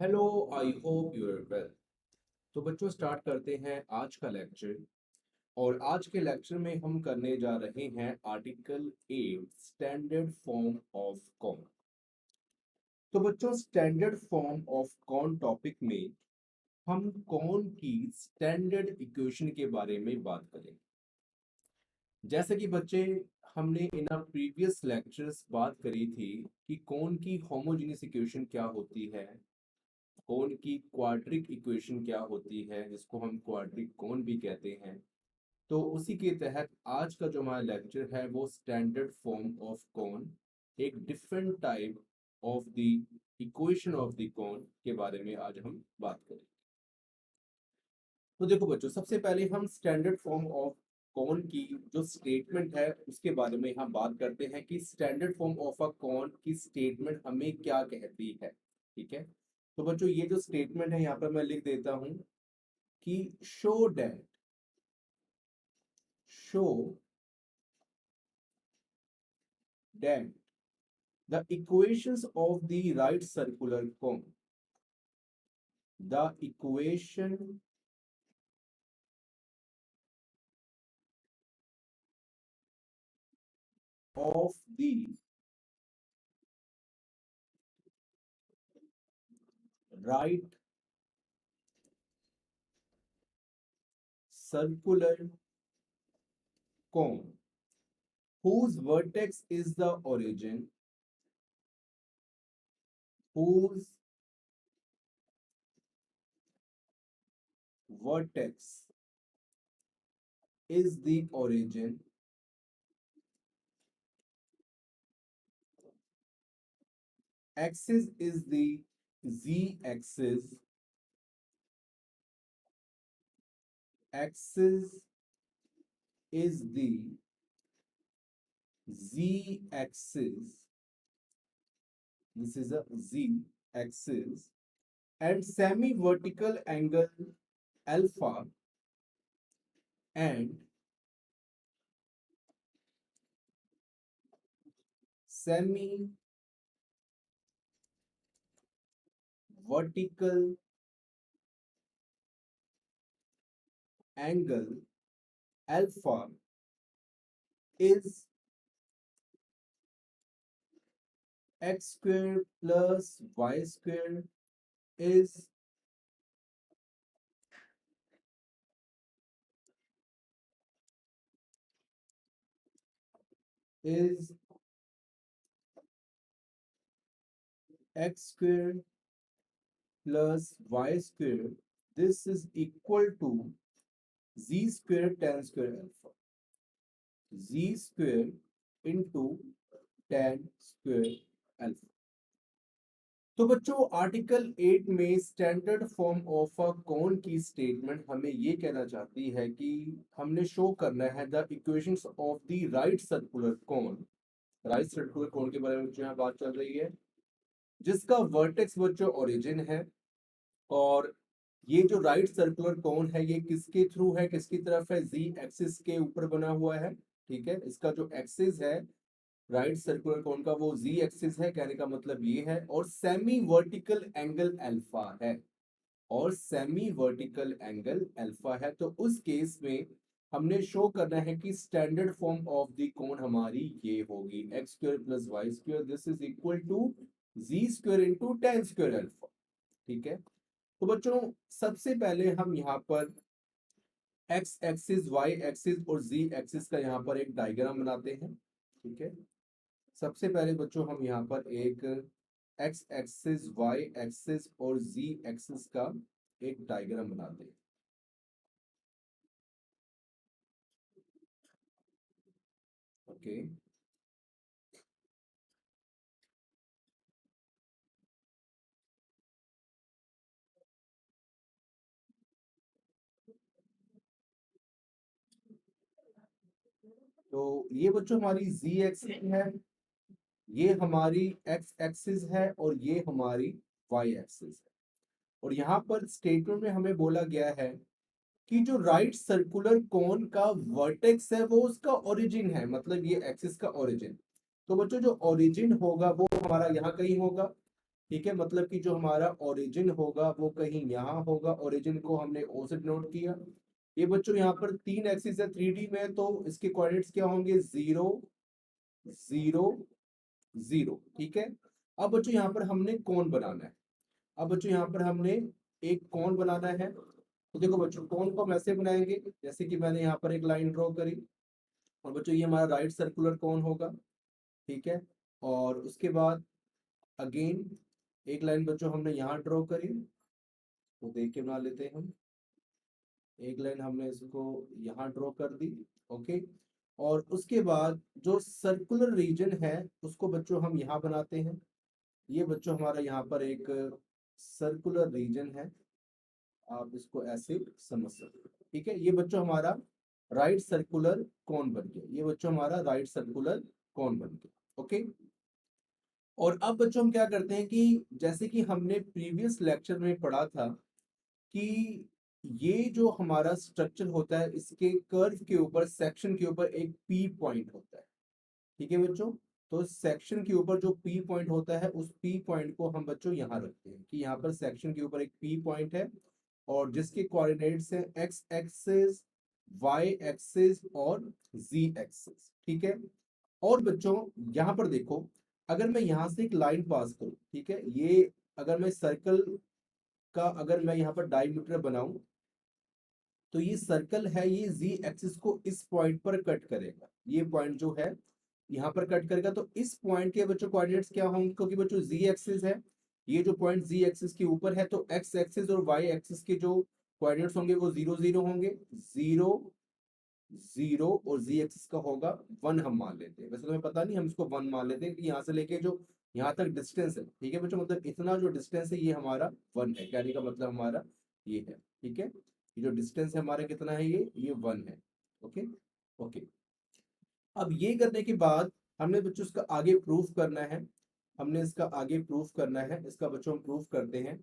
Hello, I hope you are well. तो बच्चों start करते हैं आज का लेक्चर। और आज के लेक्चर में हम करने जा रहे हैं article 8 standard form of cone. तो बच्चों standard form of cone topic में हम कॉन की स्टैंडर्ड इक्वेशन के बारे में बात करेंगे। जैसे कि बच्चे हमने इन प्रीवियस लेक्चर्स बात करी थी कि कॉन की होमोजेनियस इक्वेशन क्या होती है, कोन की क्वाड्रिक इक्वेशन क्या होती है जिसको हम क्वाड्रिक कोन भी कहते हैं। तो उसी के तहत आज का जो हमारा लेक्चर है वो स्टैंडर्ड फॉर्म ऑफ कोन, एक different type of the equation of the कोन के बारे में आज हम बात करेंगे। तो देखो बच्चों, सबसे पहले हम स्टैंडर्ड फॉर्म ऑफ कॉन की जो स्टेटमेंट है उसके बारे में हम बात करते हैं कि standard form of a cone की स्टेटमेंट हमें क्या कहती है। ठीक है, तो बच्चों ये जो स्टेटमेंट है यहाँ पर मैं लिख देता हूं कि show that the equations of the right circular cone, the equation of the right circular cone whose vertex is the origin, whose vertex is the origin, axis is the z axis, axis is the z axis, this is a z axis, and semi vertical angle alpha and semi vertical angle alpha is x square plus y square is is x square plus y square. This is equal to z square tan square alpha, z square into tan square alpha. तो बच्चों article 8 में standard form of a cone की statement हमें ये कहना चाहती है कि हमने शो करना है the equations of the right circular cone. Right circular cone के बारे में बच्चों यहाँ बात चल रही है जिसका वर्टेक्स बच्चों ओरिजिन है। और ये जो राइट सर्कुलर कॉन है ये किसके थ्रू है, किसकी तरफ है, जी एक्सिस के ऊपर बना हुआ है। ठीक है, इसका जो एक्सिस है राइट सर्कुलर कोन का वो जी एक्सिस है, कहने का मतलब ये है। और सेमी वर्टिकल एंगल अल्फा है, और सेमी वर्टिकल एंगल अल्फा है। तो उस केस में हमने शो करना है कि standard form of the cone हमारी ये होगी x square plus y square, this is equal to z square into tan square alpha. ठीक है, तो बच्चों सबसे पहले हम यहाँ पर एक्स एक्सिस वाई एक्सिस और जी एक्सिस का यहाँ पर एक डायग्राम बनाते हैं। ठीक है, सबसे पहले बच्चों हम यहाँ पर एक एक्स एक्सिस वाई एक्सिस और जी एक्सिस का एक डायग्राम बनाते हैं। ओके, तो ये बच्चों हमारी जी एक्सिस है, ये हमारी एक्स एक्सिस है और ये हमारी वाई एक्सिस है। और यहाँ पर स्टेटमेंट में हमें बोला गया है कि जो राइट सर्कुलर कोन का वर्टेक्स है वो उसका ओरिजिन है, मतलब ये एक्सिस का ओरिजिन। तो बच्चों जो ओरिजिन होगा वो हमारा यहाँ कहीं होगा, ठीक है, मतलब कि जो हमारा ओरिजिन होगा वो कहीं यहाँ होगा, ओरिजिन को हमने ओ से डिनोट किया। ये बच्चों यहाँ पर 3 एक्सिस है 3D में, तो इसके कोऑर्डिनेट्स क्या होंगे, 0 0 0। ठीक है, अब बच्चों यहाँ पर हमने कौन बनाना है, अब बच्चों यहाँ पर हमने एक कौन बनाना है। तो देखो बच्चों, कौन को हम ऐसे बनाएंगे, जैसे कि मैंने यहाँ पर एक लाइन ड्रॉ करी, और बच्चों ये हमारा राइट सर्कुलर कौन होगा। ठीक है, और उसके बाद अगेन एक लाइन बच्चों हमने यहाँ ड्रॉ करी, तो देख के बना लेते हैं हम। एक लाइन हमने इसको यहाँ ड्रॉ कर दी। ओके, और उसके बाद जो सर्कुलर रीजन है उसको बच्चों हम यहाँ बनाते हैं। ये बच्चों हमारा यहाँ पर एक सर्कुलर रीजन है, आप इसको ऐसे समझ सकते हो। ठीक है, ये बच्चों हमारा राइट सर्कुलर कौन बन गया, ये बच्चों हमारा राइट सर्कुलर कौन बन गया। ओके, और अब बच्चों हम क्या करते हैं कि जैसे कि हमने प्रीवियस लेक्चर में पढ़ा था कि ये जो हमारा स्ट्रक्चर होता है इसके कर्व के ऊपर, सेक्शन के ऊपर एक पी पॉइंट होता है। ठीक है बच्चों, तो सेक्शन के ऊपर जो पी पॉइंट होता है उस पी पॉइंट को हम बच्चों यहाँ रखते हैं कि यहाँ पर सेक्शन के ऊपर एक पी पॉइंट है, और जिसके कोऑर्डिनेट्स हैं एक्स एक्सिस, वाई एक्सिस और जी एक्सिस। ठीक है, और बच्चों यहाँ पर देखो, अगर मैं यहाँ से एक लाइन पास करूँ, ठीक है, ये अगर मैं सर्कल का अगर मैं यहाँ पर डायमीटर बनाऊं, तो ये सर्कल है, ये जी एक्सिस को इस पॉइंट पर कट करेगा, ये पॉइंट जो है यहाँ पर कट करेगा। तो इस पॉइंट के बच्चों कोऑर्डिनेट्स क्या होंगे, क्योंकि बच्चों जी एक्सिस है, ये जो पॉइंट जी एक्सिस के ऊपर है, तो एक्स एक्सिस और वाई एक्सिस के जो कोऑर्डिनेट्स होंगे वो 0 0 होंगे, 0 0, और जी एक्सिस का होगा 1 हम मान लेते हैं, वैसे तो हमें पता नहीं, हम इसको 1 मान लेते हैं कि यहाँ से लेके जो यहाँ तक डिस्टेंस है। ठीक है बच्चों, मतलब इतना जो डिस्टेंस है ये हमारा 1 है, कहने का मतलब हमारा ये है। ठीक है, ये जो डिस्टेंस है हमारा कितना है, ये 1 है। ओके, ओके, अब ये करने के बाद हमने बच्चों इसका आगे प्रूफ करना है, हमने इसका आगे प्रूफ करना है, इसका बच्चों हम प्रूफ करते हैं।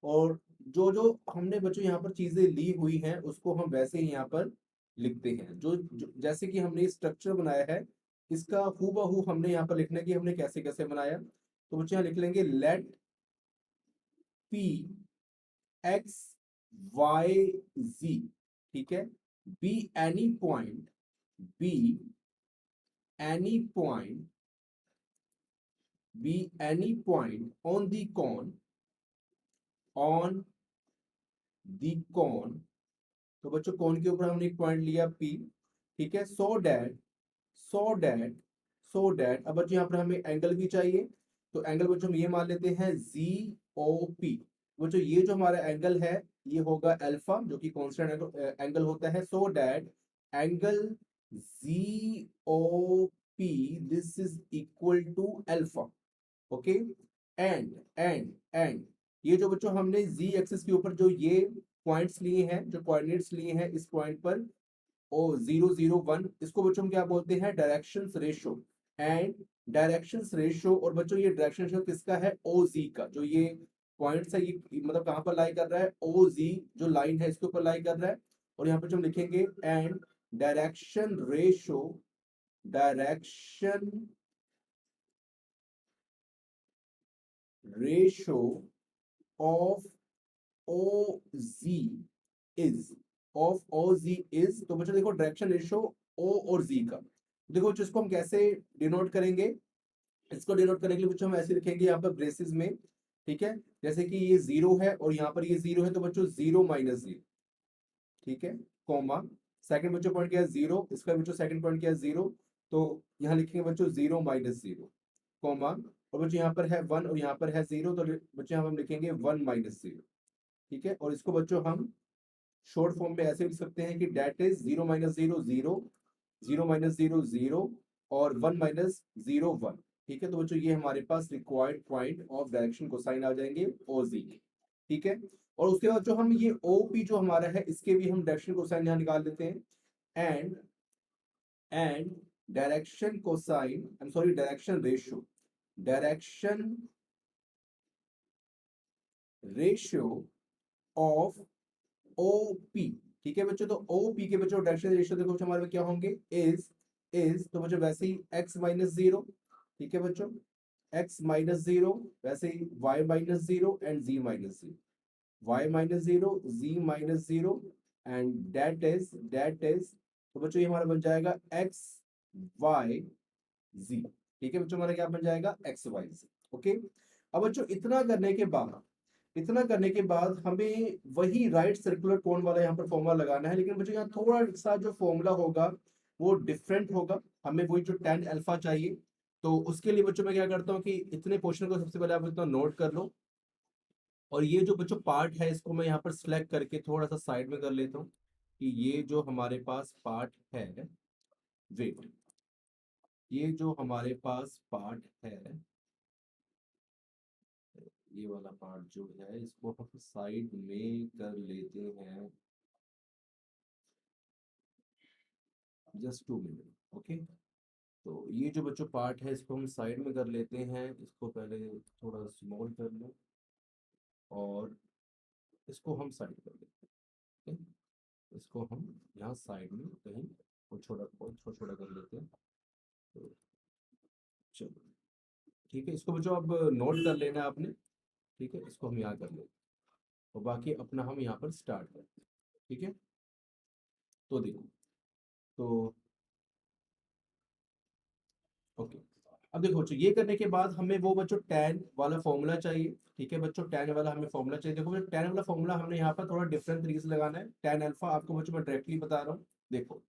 और जो जो हमने बच्चों यहाँ पर चीजें ली हुई हैं उसको हम वैसे ही यहाँ पर लिखते हैं, जैसे कि हमने स्ट्रक्चर बनाया है इसका हूबहू हमने यहाँ पर लिखने की हमने कैसे कैसे बनाया। तो बच्चों यहाँ लिख लेंगे, लेट पी एक्स वाई जी, ठीक है, be any point, be any point, be any point on the cone, on the cone। तो बच्चों कौन के ऊपर हमने एक पॉइंट लिया P। ठीक है, सो डैट अब बच्चों यहाँ पर हमें एंगल भी चाहिए, तो एंगल बच्चों हम ये मान लेते हैं ZOP। बच्चों ये जो हमारा एंगल है ये होगा अल्फा, जो कि कांस्टेंट एंगल होता है, so that angle ZOP this is equal to alpha. Okay, and ये जो बच्चों हमने जी एक्सिस के ऊपर जो ये पॉइंट्स लिए हैं, जो कोऑर्डिनेट्स लिए हैं इस पॉइंट पर ओ 0 0 1, इसको बच्चों हम क्या बोलते हैं, directions ratio. And directions ratio, और बच्चों ये डायरेक्शन रेशो किसका है, ओ जी का, जो ये पॉइंट्स है ये मतलब कहाँ पर लाई कर रहा है, ओ जी जो लाइन है इसके ऊपर लाई कर रहा है। और यहाँ पर हम लिखेंगे and direction ratio, direction ratio of O Z is, of O Z is. तो बच्चों देखो डायरेक्शन रेशियो ओ और जी का, देखो बच्चों इसको हम कैसे डिनोट करेंगे, इसको डिनोट करने के लिए बच्चों हम ऐसे लिखेंगे यहाँ पर ब्रेसेस में। ठीक है, जैसे कि ये 0 है और यहाँ पर ये 0 है, तो बच्चों 0 माइनस 0। ठीक है, कॉमा, सेकंड बच्चों पॉइंट क्या है 0, इसका बच्चों सेकंड पॉइंट क्या है 0, तो यहाँ लिखेंगे बच्चों 0 माइनस 0, कॉमा, और बच्चों यहाँ पर है 1 और यहाँ पर है 0, तो बच्चों यहाँ हम लिखेंगे 1 माइनस 0। ठीक है, और इसको बच्चों हम शॉर्ट फॉर्म में ऐसे लिख सकते हैं कि डेट इज 0 माइनस 0 0, 0 माइनस 0 0, और 1 माइनस 0 1। ठीक है, तो बच्चों ये हमारे पास required point of direction cosine आ जाएंगे ओ जी। ठीक है, और उसके बाद जो हम ये ओ पी जो हमारा है इसके भी हम डायरेक्शन कोसाइन यहाँ निकाल देते हैं। And direction cosine, I am sorry, direction ratio, direction ratio of OP. ठीक है बच्चों, तो ओपी के बच्चों डायरेक्शन रेशियो देखो बच्चों हमारे में क्या होंगे, इज तो बच्चों वैसे ही x माइनस 0। ठीक है बच्चों, x माइनस जीरो, वैसे ही y minus zero and z minus zero, y minus zero, z minus zero, and that is तो बच्चों ये हमारा बन जाएगा x y z। ठीक है बच्चों, हमारा क्या बन जाएगा x y z। ओके, अब बच्चों इतना करने के बाद हमें वही राइट सर्कुलर कोन वाला यहाँ पर फॉर्मूला लगाना है, लेकिन बच्चों यहाँ थोड़ा सा जो फॉर्मूला होगा वो डिफरेंट होगा। हमें वही जो tan अल्फा चाहिए, तो उसके लिए बच्चों मैं क्या करता हूँ कि इतने क्वेश्चन को सबसे पहले आप इतना नोट कर लो, और ये जो बच्चों पार्ट है इसको मैं यहाँ पर सिलेक्ट करके थोड़ा सा साइड में कर लेता हूँ कि ये जो हमारे पास पार्ट है, वेट, ये जो हमारे पास पार्ट है, ये वाला पार्ट जो है इसको हम साइड में कर लेते हैं, जस्ट 2 मिनट। ओके, तो ये जो बच्चों पार्ट है इसको हम साइड में कर लेते हैं, इसको पहले थोड़ा स्मॉल कर लो और इसको हम साइड कर लेते हैं। ठीक? इसको हम यहाँ साइड में कहीं और छोटा छोटा छोटा कर लेते हैं। तो चलो ठीक है, इसको बच्चों अब नोट कर लेना है आपने। ठीक है, इसको हम यहाँ कर लेते हैं और बाकी अपना हम यहाँ पर स्टार्ट करते हैं। ठीक है, तो देखो, तो ओके, अब देखो बच्चों, ये करने के बाद हमें वो बच्चों tan वाला फॉर्मूला चाहिए। ठीक है बच्चों, tan वाला हमें फॉर्मूला चाहिए। देखो बच्चों, tan वाला फॉर्मूला हमने यहाँ पर थोड़ा डिफरेंट तरीके से लगाना है। tan अल्फा आपको बच्चों मैं डायरेक्टली बता रहा हूँ। देखो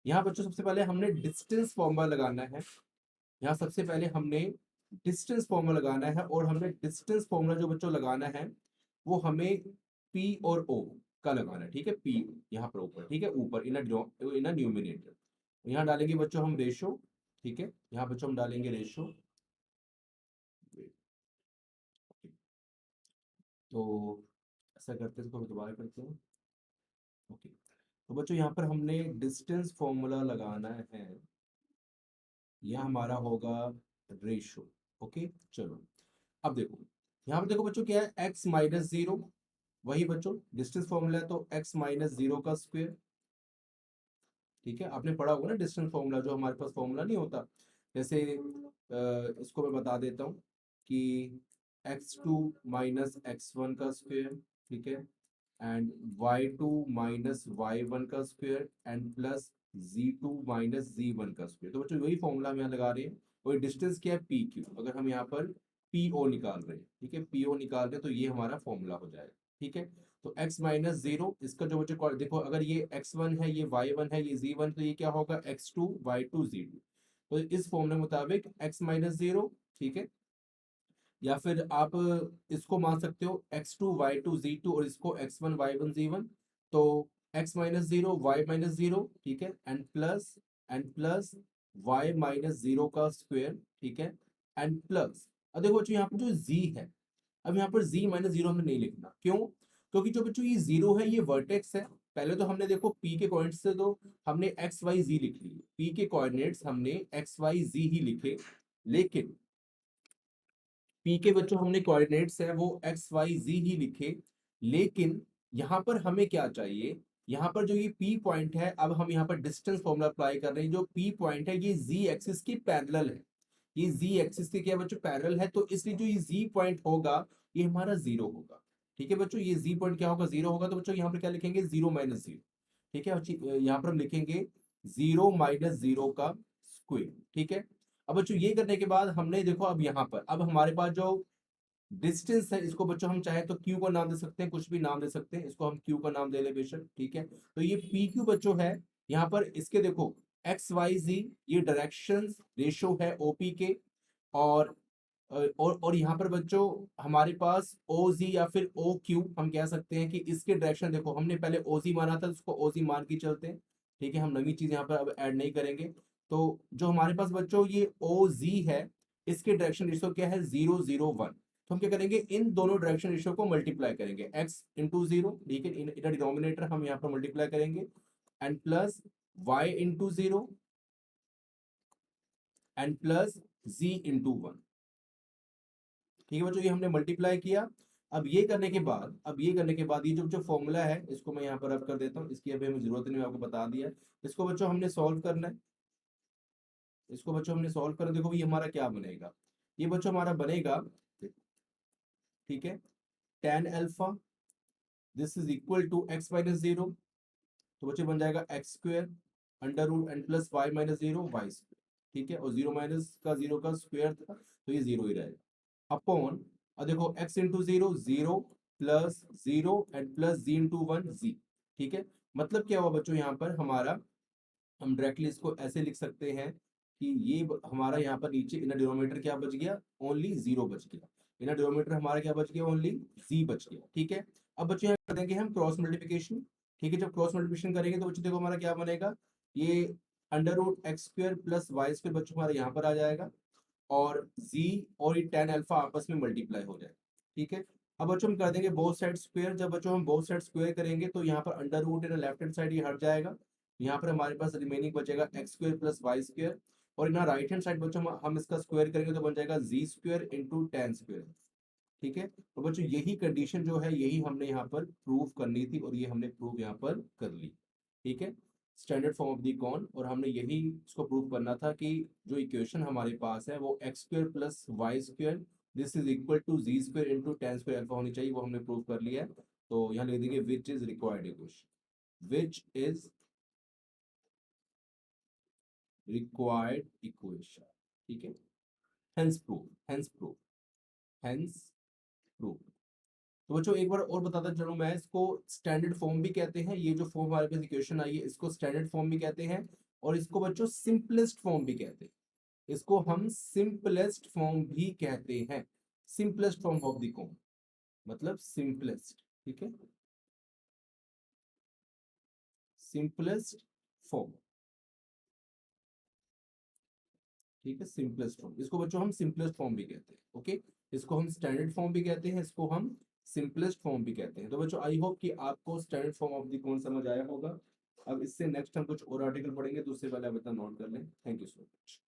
यहाँ बच्चों सबसे पहले हमने डिस्टेंस फॉर्मूला लगाना है। यहाँ सबसे पहले हमने डिस्टेंस फॉर्मूला लगाना है, और हमने डिस्टेंस फॉर्मूला जो बच्चों लगाना है वो हमें P और O का लगाना है। ठीक है, P यहाँ पर ऊपर, ठीक है, ऊपर इन न्यूमिनेटर, यहाँ डालेंगे बच्चों हम रेशो। ठीक है, यहाँ बच्चों हम डालेंगे रेशो। तो ऐसा करते हैं, इसको हम दोबारा करते हैं। ओके, तो बच्चों यहाँ पर हमने डिस्टेंस फॉर्मूला लगाना है, यह हमारा होगा रेशो। ओके, चलो अब देखो, यहाँ पर देखो बच्चों क्या है, x माइनस जीरो, वही बच्चों डिस्टेंस फॉर्मूला है तो x माइनस जीरो का स्क्वायर। ठीक है, आपने पढ़ा होगा ना डिस्टेंस फॉर्मूला, जो हमारे पास फॉर्मूला नहीं होता, जैसे इसको मैं बता देता हूँ कि x2 माइनस x1 का स्क्वायर, ठीक है, एंड y2 माइनस y1 का square and plus z2 minus z1 का स्क्वायर। तो बच्चों वही फॉर्मूला हम यहाँ लगा रहे हैं, वही डिस्टेंस क्या है पी क्यू, अगर हम यहाँ पर पी ओ निकाल रहे हैं, ठीक है, पी ओ निकाल रहे हैं तो ये हमारा फॉर्मूला हो जाएगा। ठीक है, तो x माइनस जीरो, इसका जो बच्चों देखो, अगर ये x1 है, ये y1 है, ये z1, तो ये क्या होगा x2 y2 z2। तो इस फॉर्मूले के मुताबिक x माइनस जीरो, ठीक है, या फिर आप इसको मान सकते हो x2 y2 z2 और इसको x1 y1 z1। तो x minus zero y minus zero, ठीक है, and plus y minus zero का स्क्वायर, ठीक है, एंड प्लस, अब देखो बच्चों यहाँ पर जो z है, अब यहाँ पर z माइनस जीरो हमें नहीं लिखना, क्यों? क्योंकि जो बच्चों ये जीरो है ये वर्टेक्स है। पहले तो हमने देखो p के कोऑर्डिनेट्स से तो हमने x y z लिख लिए, p के कोऑर्डिनेट्स हमने x y z ही लिखे, लेकिन पी के बच्चों हमने कोऑर्डिनेट्स है वो एक्स वाई जी ही लिखे, लेकिन यहाँ पर हमें क्या चाहिए, यहाँ पर जो ये पी पॉइंट है, अब हम यहाँ पर डिस्टेंस फॉर्मूला अप्लाई कर रहे हैं, जो पी पॉइंट है ये जी एक्सिस की पैरेलल है, ये जी एक्सिस के क्या बच्चों पैरेलल है, तो इसलिए जो ये जी पॉइंट होगा ये हमारा जीरो होगा। ठीक है बच्चों, ये जी पॉइंट क्या होगा, जीरो होगा, तो बच्चों यहाँ पर क्या लिखेंगे, जीरो माइनस जीरो। ठीक है, यहाँ पर हम लिखेंगे जीरो माइनस जीरो का स्क्वायर। ठीक है, अब बच्चों ये करने के बाद हमने देखो, अब यहाँ पर अब हमारे पास जो डिस्टेंस है, इसको बच्चों हम चाहे तो क्यू का नाम दे सकते हैं, कुछ भी नाम दे सकते हैं, इसको हम क्यू का नाम दे ले बेशक। ठीक है, तो ये पी क्यू बच्चों है, यहाँ पर इसके देखो एक्स वाई जी, ये डायरेक्शंस रेशो है ओपी के, और और यहाँ पर बच्चों हमारे पास ओ जी या फिर ओ क्यू हम कह सकते हैं कि इसके डायरेक्शन देखो, हमने पहले ओ जी माना था, उसको ओ जी मान के चलते हैं। ठीक है, हम नई चीज यहाँ पर अब ऐड नहीं करेंगे। तो जो हमारे पास बच्चों ये ओ जी है, इसके डायरेक्शन रेशो क्या है, 0 0 1। तो हम क्या करेंगे, इन दोनों डायरेक्शन रेशो को मल्टीप्लाई करेंगे, x इंटू जीरो, ठीक है, इनका डिनोमिनेटर हम यहाँ पर मल्टीप्लाई करेंगे, and plus y into zero and plus z into one. ठीक है बच्चों, ये हमने मल्टीप्लाई किया। अब ये करने के बाद ये जो फॉर्मूला है इसको मैं यहाँ पर अब कर देता हूँ, इसकी अभी हमें जरूरत नहीं, मैं आपको बता दिया। इसको बच्चों हमने सॉल्व करना है, इसको बच्चों हमने सॉल्व कर, देखो ये हमारा क्या बनेगा, ये बच्चों हमारा बनेगा, ठीक है, tan alpha this is equal to x minus zero, तो बच्चे बन जाएगा x square under root n plus y minus zero y square, ठीक है, और जीरो माइनस का जीरो का स्क्वायर था तो ये जीरो ही रहेगा अपॉन, और देखो x into zero zero plus zero and plus G into one G, ठीक है। मतलब क्या हुआ बच्चों यहाँ पर हमारा, हम डायरेक्टली इसको ऐसे लिख सकते हैं कि ये हमारा यहाँ पर नीचे इनर डिनोमिनेटर क्या बच गया, ओनली जीरो बच गया, इनर डिनोमिनेटर हमारा क्या बच गया, ओनली जी बच गया, ठीक है। अब बच्चों यहाँ कर देंगे हम क्रॉस मल्टीप्लिकेशन, ठीक है, जब क्रॉस मल्टीप्लिकेशन करेंगे तो बच्चों देखो हमारा क्या बनेगा, ये under root x square plus y square बच्चों हमारा यहाँ पर आ जाएगा, और z और ये tan अल्फा आपस में मल्टीप्लाई हो जाए, ठीक है। अब बच्चों हम कर देंगे बोथ साइड स्क्वायर, जब बच्चों हम बोथ साइड स्क्वायर करेंगे तो यहाँ पर under root in left hand side ये हट जाएगा, यहाँ पर हमारे पास रिमेनिंग बचेगा x square plus y square, और यहाँ राइट हैंड साइड बच्चों हम इसका स्क्वायर करेंगे तो बन जाएगा जी स्क्वायर इंटू टेन स्क्वायर, ठीक है। तो बच्चों यही कंडीशन जो है यही हमने यहाँ पर प्रूव करनी थी, और ये हमने प्रूव यहाँ पर कर ली, ठीक है, standard form of the cone. और हमने यही इसको प्रूव करना था कि जो इक्वेशन हमारे पास है वो x square plus y square this is equal to z square into tan square alpha होनी चाहिए, वो हमने प्रूव कर लिया है। तो यहाँ लिख देंगे which is required equation, which is required equation, ठीक है, hence prove, hence prove, hence prove. तो बच्चों एक बार और बताता चलूं मैं, इसको स्टैंडर्ड फॉर्म भी कहते हैं, ये जो फॉर्म हमारे पास इक्वेशन आई है इसको स्टैंडर्ड फॉर्म भी कहते हैं, और इसको बच्चों सिंपलेस्ट फॉर्म भी कहते हैं, इसको हम सिंपलेस्ट फॉर्म भी कहते हैं, simplest form of the cone, मतलब सिंपलेस्ट, ठीक है, सिंपलेस्ट फॉर्म, ठीक है, सिंपलेस्ट फॉर्म, इसको बच्चों हम सिंपलेस्ट फॉर्म भी कहते हैं, ओके। इसको हम स्टैंडर्ड फॉर्म भी कहते हैं, इसको हम सिंपलेस्ट फॉर्म भी कहते हैं। तो बच्चों आई होप कि आपको स्टैंडर्ड फॉर्म ऑफ द कौन समझ आया होगा। अब इससे नेक्स्ट हम कुछ और आर्टिकल पढ़ेंगे, तो उससे पहले आप इतना नोट कर लें। Thank you so much.